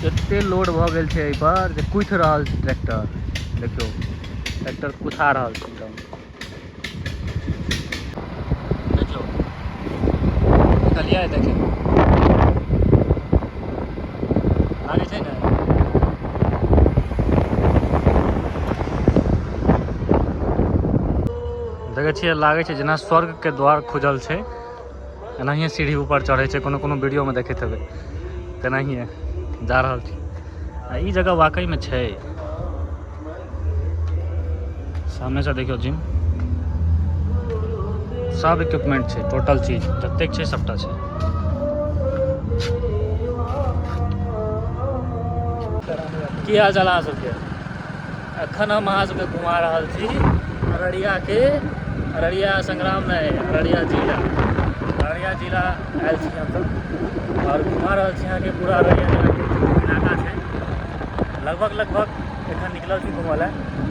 एते लोड भ गेल छै एहि पर जे कुथ रहल छै ट्रैक्टर। देखियो ट्रैक्टर कुथा रहल छै एकदम। देखियो निकलिए देखे लागे छै ने। देखे छियै लागे छै जेना स्वर्ग के द्वार खुजल छै। एनाहिए सीढ़ी ऊपर चढ़े छै, कोनो कोनो वीडियो में देखैत हेबै तेनाहिए जा रहल छी। आ ई जगह वाकई में छै। सामने से देखियो जिम सब इक्विपमेंट छै, टोटल चीज जतेक छै सबटा छै। की हाल चाल अहाँ सबके? एखन हम अहाँ सबके घुमा रहल छी अररिया के, अररिया संग्राम नहीं, अररिया जिला। अररिया जिला आयल छी हमसब और घुमा रहल छी अहाँके पूरा अररिया जिला के इलाका छै। लगभग एखन निकलल छी घुमय लए,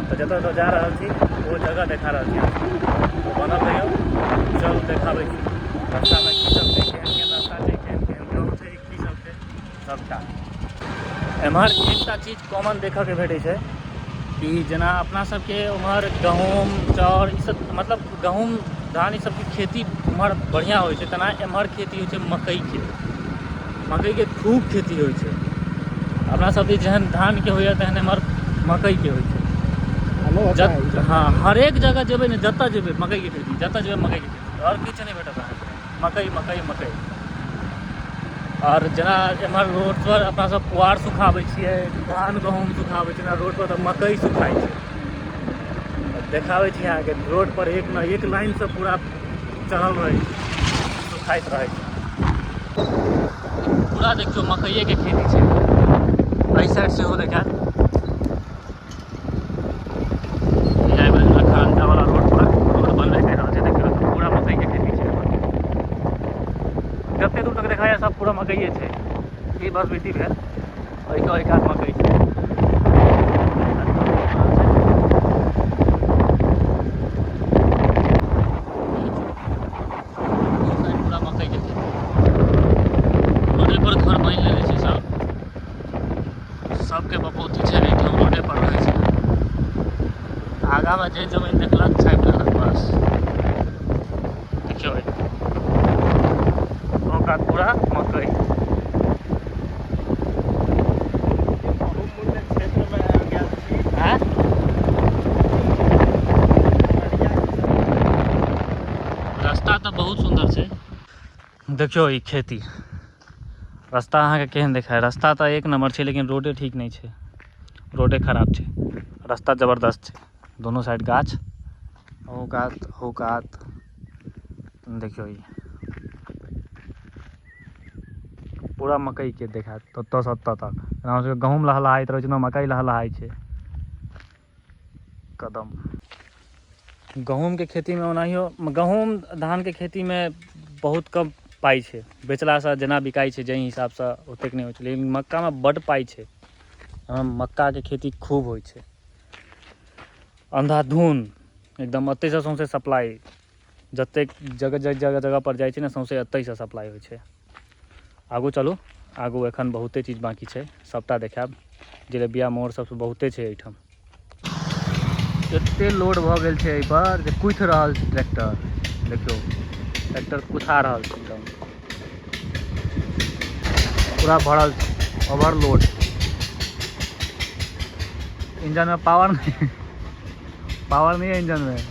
तो जतऽ जा रहल छी वो जगह देखा रहल छी। बनल रहियौ, चल देखाबै छी रास्ता में की सब छै, केहन केहन रास्ता छै, केहन केहन गाँव छै, की सब छै सबटा। एम्हर एकटा चीज कॉमन देखऽ के भेटै छै कि जेना अपना सबके उम्हर गहूम चाउर ई सब, मतलब गहूम धान ई सबके खेती उम्हर बढ़िया होइ छै, तेना एम्हर खेती होइ छै मकई के। मकई के खूब खेती होइ छै। अपना सब दिस जेहन धान के होइए तेहन एम्हर मकई के होइ छै। हाँ, हरेक जगह जेबै ने, जतऽ जेबै मकई के खेती, जतऽ जेबै मकई के खेती, और किछु नहीं भेटत अहाँके। मकई मकई मकई। और जेना एम्हर रोड पर अपना सब पुआर सुखाबै छियै, धान गहूँम सुखाबै छियै, ना रोड पर तऽ मकई सुखाइ छै। देखाबै छी अहाँके रोड पर एक न एक लाइन से पूरा चढ़ल रहै छै, सुखाइत रहै छै। पूरा देखियो मकइये के खेती छै। एहि साइड सेहो देखाएत। जते दूर तक देखाया सब पूरा मकइये छै। ई बस बीती भेल, एक हाथ मकई छै। पूरा मकई के खेती, रोडे पर घर बनि लेने छै सब। सबके बपौती छै एहिठाम, रोडे पर रहै छै। आगा में जे जमीन देखलक छापि लेलक बस। देखियौ ओकरा पूरा मकई। रास्ता तो बहुत सुंदर छै। देखियो ई खेती, रास्ता अहाँके केहन देखाय? रास्ता तो एक नंबर छै, लेकिन रोडे ठीक नहीं छै, रोडे खराब छै। रास्ता जबरदस्त छै, दोनों साइड गाछ, ओ कात देखियो ई पूरा मकई के देखायत ततऽ से ओतऽ तक। गहूँम लहलहाइत रहै छै ना, मकई लहलहाइ छै कदम। गहूँम के खेती में ओनाहियो, गहूँम धान के खेती में बहुत कम पाइ छै बेचलासँ, जेना बिकाइ छै जाहि हिसाबसँ ओतेक नहि होइ छै, लेकिन मक्कामे बड्ड पाइ छै। मक्काके खेती खूब होइ छै, अंधाधुन एकदम। एतयसँ सौंसे सप्लाई, जतेक जगह पर जाइ छै ने सौंसे एतयसँ सप्लाई होइ छै। आगू चलू, आगू एखन बहुते चीज बाकी छै, सबटा देखायब। जिलेबिया मोड़ सबसँ बहुते छै एहिठाम। एते लोड भऽ गेल छै एहि पर जे कुथ रहल छै ट्रैक्टर। देखियो ट्रैक्टर कुथा रहल छै एकदम, पूरा भरल छै, ओवरलोड। इंजन में पावर नहीं है इंजन में,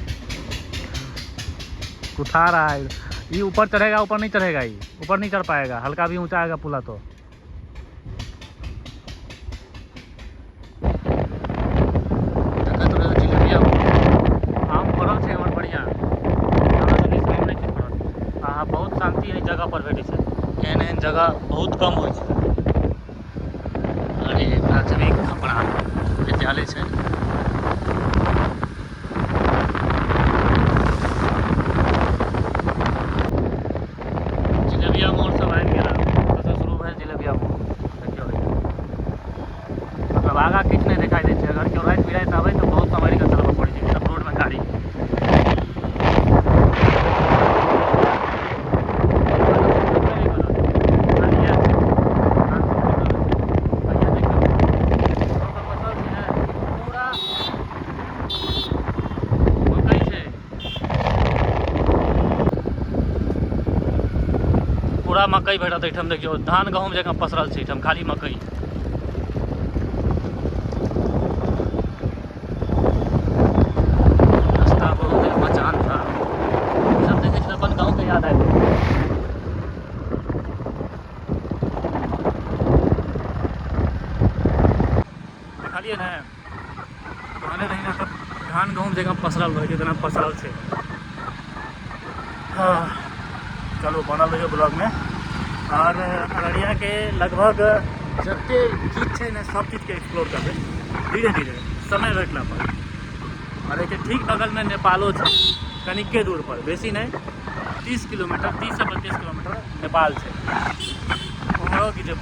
कुथा रहा है। ये ऊपर चढ़ेगा, ऊपर नहीं चढ़ेगा, ये ऊपर नहीं चढ़ पाएगा, हल्का भी ऊंचा आएगा पुला तो। बहुत शांति एहि जगह पर भेटै छै, एहन एहन जगह बहुत कम होइ छै। अरे प्राथमिक अपना विद्यालय छै। जिलेबिया मोड़ सब आबि गेल, ओतऽसँ शुरू भेल जिलेबिया मोड़। देखियौ मतलब आगाँ किछु नहि देखाइ दै छै। अगर केओ राति बिराति आबै तऽ बहुत संभालि कऽ चलबऽ पड़ै छै, सब रोडमे गाड़ी। मकई भेटत एहिठाम देखियो धान गहूँम जकाँ पसरल छै एहिठाम खाली मकई। रास्ता बहुत मचान था सब देखे छै अपन गाँव के याद आबि गेल। देखलियै ने कहने रही ना सब धान गहूँम जगह पसरल रहे छै तेना पसरल छै। हाँ चलो बनल रहियो ब्लॉग में। और अररिया के लगभग जते चीज है ना सब चीज़ के एक्सप्लोर करबे धीरे धीरे समय रखला पर। और एक ठीक बगल में नेपालो है कनिके दूर पर, बेसी नहीं 30 किलोमीटर 30 से 32 किलोमीटर नेपाल है। उमरो की जब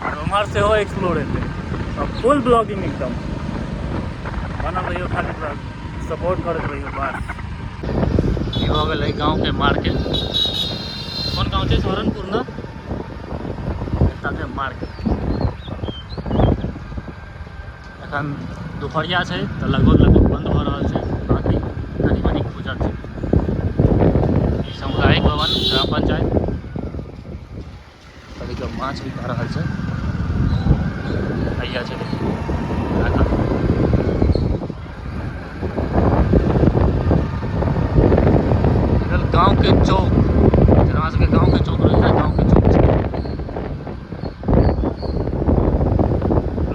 और उमर से हो एक्सप्लोर हेतै और फुल ब्लॉगिंग एकदम बनल रहियो। खाली ब्लॉग सपोर्ट करते रहियो बस। ये हो गए गाँव के मार्केट। कौन गाँव है? सौरनपुर ना मार्केट। एखन दुपहरिया है तो लगभग बंद हो रहा है, बाकी कनी मनी खुजल है। सामुदायिक भवन ग्राम पंचायत कभी कभी माछ भी खा रहा है। भैया है गाँव के चौक, जहाँ से गाँव के चौक रहे गाँव के चौक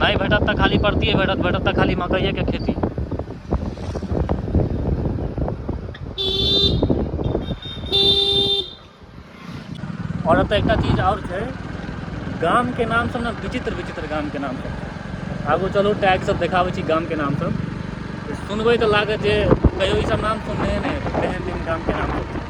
नहीं भेटत तक खाली पड़ती है, भेटत तक खाली मकई के खेती। और अब तो एक चीज और है, गाम के नाम सब ना विचित्र विचित्र गाम के नाम सब। आगू चलो टैग सब देखावे छी गाम के नाम सब, सुनबे तो लागत जे कहियो ई सब नाम सुनने नहीं तेहन दिन गाम के नाम सब।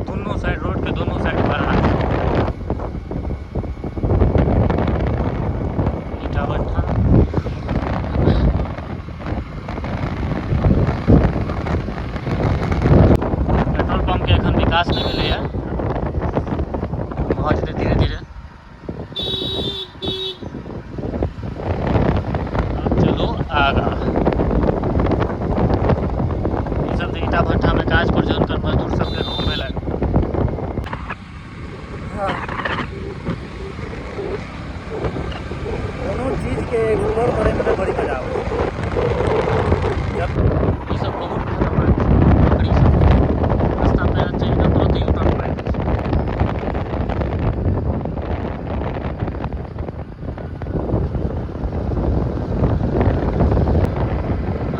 दोनों साइड रोड के दोनों साइड बड़ा ईटा भट्ठा। पेट्रोल पंप के एखन विकास नहीं मिले है, बहुत धीरे धीरे। चलो आगा ये सब ईटा भट्ठा में काज पर जौन कर मजदूर सबके रूम में लगे। दोनों चीज के एक्सप्लोर करे में बड़ी मजा आवे। जब ये सब बहुत खतरनाक लकड़ी सब रास्ता पे चल के तुरंत ही उतर पड़े।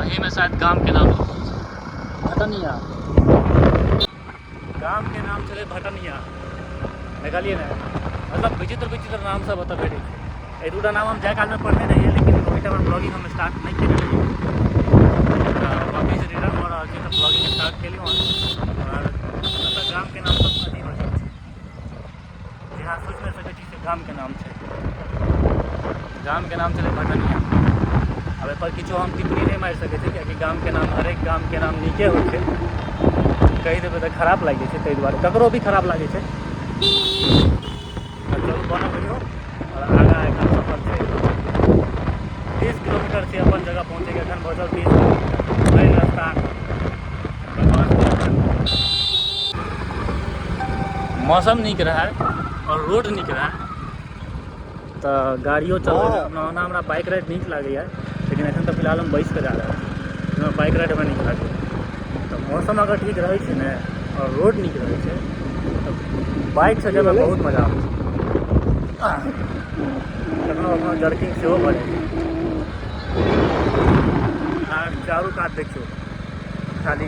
यही में शायद गांव के नाम भटनिया, गांव के नाम चले भटनिया। देखलिए ना मतलब विचित्र विचित्र नाम सब बता बेटे। ये दूटा नाम हम जयकाल में पढ़ने नहीं है, लेकिन वही हम ब्लॉगिंग हम स्टार्ट नहीं किए। वापस रिटर्न हो रहा है तो ब्लॉगिंग स्टार्ट के लिए और मतलब गांव के नाम सब अजीब अजीब है। यहाँ सोच नहीं सके चीज़ गांव के नाम है, गांव के नाम चले भटनिया। अब पर किछो हम टिप्पणी नहीं मार सके थे कि गांव के नाम हरेक गांव के नाम नीके होते कही देवे तो खराब लगे ताहि दुआरे ककरो भी खराब लगे। चलो बनल रहियो और आगा एखन सफर छै 30 किलोमीटर से अपन जगह पहुँचे के। एखन बचल 30 किलोमीटर रास्ता। मौसम नीक रहा और रोड नीक रहा तो गाड़ियों चल रहा। हमरा बाइक राइड नीक लगे, लेकिन एखन तो फिलहाल हम बैस के जा रहे हैं। बाइक राइड में नीक लगे तो मौसम अगर ठीक रहे छै ने और रोड नीक रहे छै तो बाइक से जाना बहुत मजा आवे। अपना जर्किंग से हो बढ़े चारू कात देखियो खाली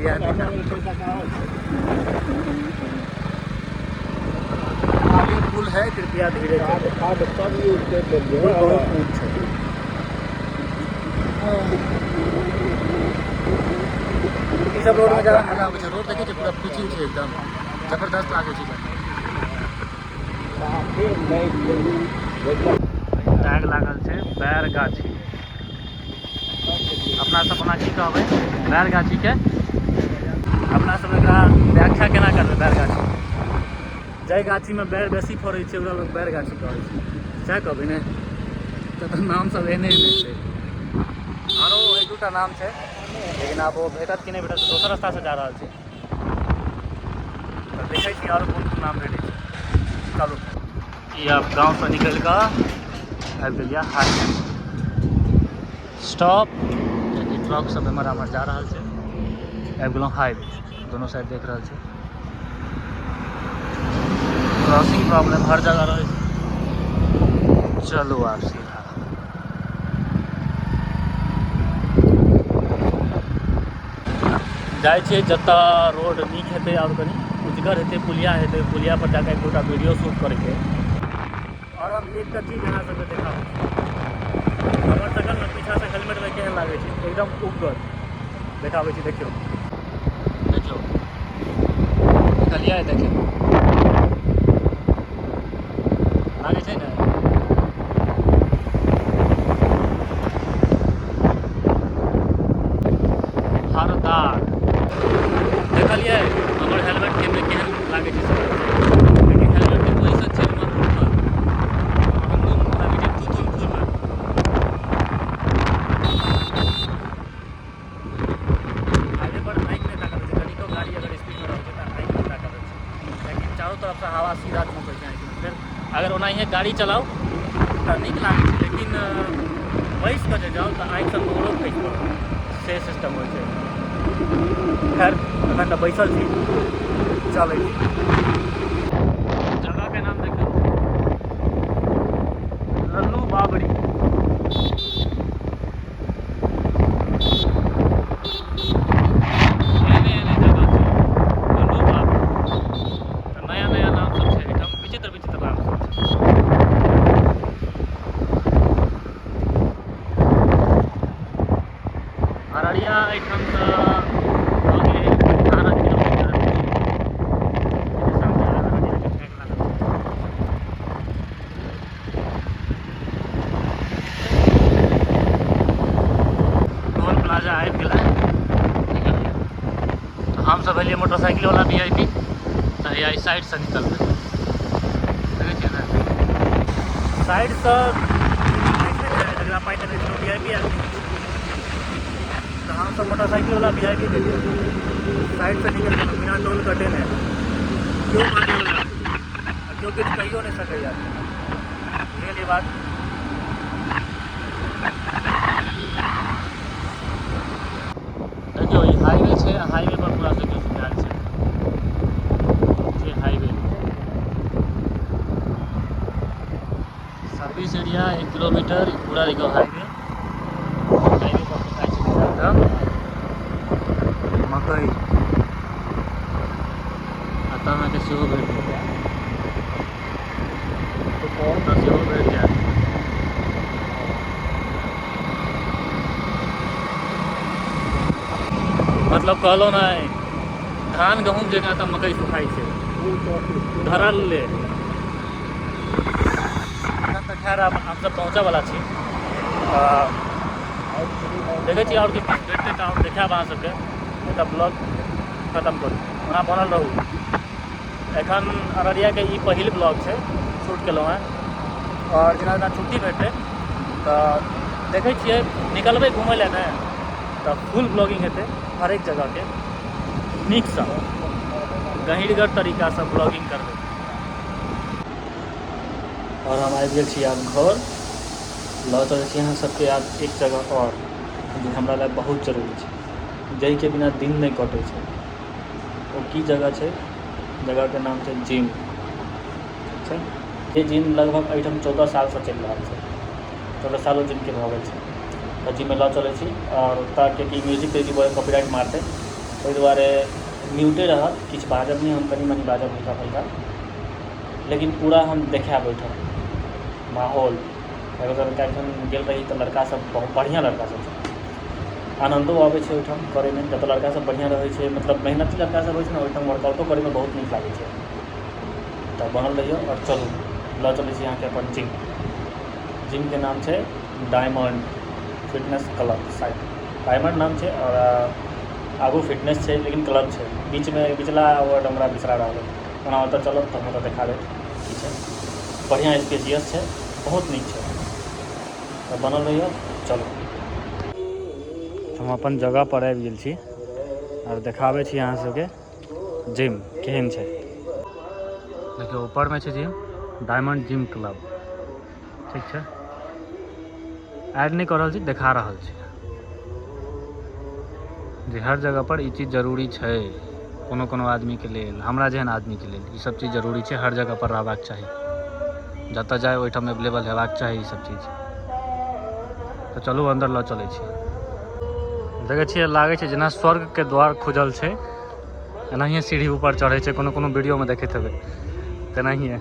पुल है, कृपया धीरे सब रोड में ज़्यादा मजा आवे। रोड देखिए पूरा पिचिंग है एकदम जबरदस्त लागे छै। टैग लागल छै बैरगाछी। अपना सब बना की कहबै बैरगाछी के, अपना सब एकरा व्याख्या केना करबै बैरगाछी? जय गाछी में बैर बेसी फड़ै छै ओकरा लोग बैरगाछी कहै छै, सएह कहबै ने। तो नाम सब एहने छै दूटा नाम है, लेकिन आब वो भेटत कि नहीं भेटत दोसर रास्ता से जा रहा है। तो देखे छी और कौन नाम भेटे छै। चलू ये आप गाँव से निकल कर आबि गेलियै हाईवे स्टॉप। ट्रक सब एम्हर आम्हर जा रहा है, आबि गेलहुँ हाईवे। दोनों साइड देख रहा है, क्रॉसिंग प्रॉब्लम हर जगह रहे। चलो आप सीधा जाए छे जतऽ रोड नीक हेतै और कनी उजगर हेतै, पुलिया हेतै, पुलिया पर जाकर एक दूटा वीडियो शूट करके। और हम एक चीज यहाँ सबके देखा हमर सकल में पीछा से हेलमेट में केहन लागे छै, एकदम उग्गर देखाबै छी। देखियो देखियो निकलिए, देखियो लागे छै ने। हरदार देखलिए हमर हेलमेट के केहन लागे छै, लेकिन हेलमेट के पोजीशन छै हमर ऊपर, हम लागे छै तुतुल फूल में। हाईवे पर आँखि नहीं ताकत छै, कनिको गाड़ी अगर स्पीड में रहै छै तऽ आँखि नहीं ताकत छै, लेकिन चारों तरफ से हवा सीधा झोंकै छै आँखि में। फिर अगर ओनाहिए गाड़ी चलाओ तऽ नीक लागे छै, लेकिन बैस कऽ जे जाओ तऽ आँखि से मोड़ो खसि पड़त, से सिस्टम होइ छै। खैर अखन तऽ बैसल छी, चलै छी। जगह के नाम देखियो लल्लू बाबरी। एहने एहने जगह छै लल्लू बाबरी, तऽ नया नया नाम सब छै एकदम विचित्र विचित्र नाम सब छै। अररिया एहिठाम से हम सब एलिए मोटरसाइकिल वाला VIP, तो या साइड से निकलते देखे ना साइड से पाई VIP आदमी, तो हम सब मोटरसाइकिल वाला VIP देखिए साइड से निकल गए बिना टोल कटे ने। क्यों माने वाला क्यों कुछ कहियो नहीं सके यार, ये बात। देखियो ये हाईवे छै, हाईवे पर पूरा सिक्योरिटी ध्यान छै, ये हाईवे सर्विस एरिया 1 किलोमीटर पूरा देखो हाईवे। हाईवे पर दिखाई छै मकई आता में के सेहो भेट गया, तो कौन का सेहो भेट गया। मतलब कहलो ना धान गहूँम जगह तो मकई सुखाई छै धरल ले। खैर अब हम सब पहुँचे वाला छी, देखे छी और किछु भेटतै तऽ और देखाब अहाँ सबके, तऽ ब्लॉग खत्म करू, ओना बनल रहू। एखन अररिया के ई पहिल ब्लॉग छै शूट केलहुँ हैं, और जेना जेना छुट्टी भेटतै तऽ देखै छियै निकलबै घुमै लए ने, तऽ फुल ब्लॉगिंग हेतै हरेक जगह के नीक सा गहींरगर तरीका से ब्लॉगिंग करबै। और हम आबि गेल छी आब घर, लऽ चलै छी अहाँ सबके आब एक जगह और जे हमरा लए बहुत जरूरी छै, जाहिके बिना दिन नहीं कटै छै। ओ की जगह छै, जगह के नाम छै जिम। ठीक छै, ये जिम लगभग एहिठाम 14 साल से चलि रहल छै, 14 सालो जिम के भऽ गेल छै। तऽ जिम में लऽ चलै छी, और ओतऽ किएकि म्यूजिक तेजी कॉपीराइट मारतै, ओहि दुआरे म्यूटे रहत, किछु बाजब नहीं, हम कनी मनी बाजब हल्का फल्का, लेकिन पूरा हम देखाब ओहिठाम माहौल। अगर एखन गेल रही तऽ लड़का सब बहुत बढ़िया लड़का सब छै, आनंदो आबै छै ओहिठाम करे में, जतऽ लड़का सब बढ़िया रहै छै, मतलब मेहनती लड़का सब होइ छै ने, ओहिठाम वर्कआउटो करे में बहुत नीक लागै छै। तऽ बनल रहियो और चलू लऽ चलै छी अहाँके अपन जिम। जिम के नाम छै डायमंड फिटनेस क्लब, शायद डायमंड नाम छै, और आगू फिटनेस छै लेकिन क्लब छै, बीच में पिछला वर्ड हमरा बिसरा रहा है। ओना ओतऽ चलब तऽ हम ओतऽ देखा देब की छै, बढ़िया स्पेशियस छै, बहुत नीक छै। तऽ बनल रहियो, चलो। हम अपन जगह पर आबि गेल छी और देखाबै छी अहाँ सबके जिम केहन छै। देखियो ऊपर में छै जिम, डायमंड जिम क्लब, ठीक छै। ऐड नहीं कर रहल छी, देखा रहल छी जे हर जगह पर ई चीज जरूरी छै। कोनो कोनो आदमी के लेल, हमरा जेहन आदमी के लेल ई सब चीज जरूरी छै, हर जगह पर रहबाक चाही। जतऽ जाए ओहिठाम अवेलेबल हेबाक चाही ई सब चीज। तो चलू अंदर लऽ चलै छी। देखै छियै लागै छै जेना स्वर्ग के द्वार खुजल छै, एनाहिए सीढ़ी ऊपर चढ़ै छै, कोनो कोनो वीडियो में देखैत हेबै तेनाहिए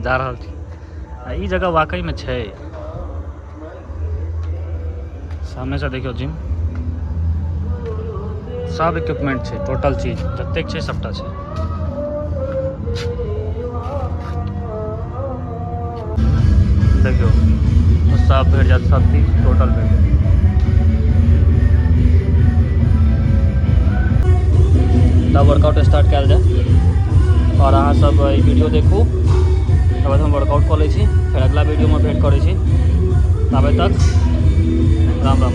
जा रहल छी। आ ई जगह वाकई में छै। सामने से देखियो जिम, सब इक्विपमेंट छै, टोटल चीज जतेक छै सबटा छै। देखियो सब भेट जायत, सब चीज टोटल भेट जायत। तब वर्कआउट स्टार्ट कयल जाए और अहाँ सब ई वीडियो देखू, तब बाद हम वर्कआउट कऽ लै छी, फिर अगला वीडियो में भेंट करै छी। तब तक राम राम।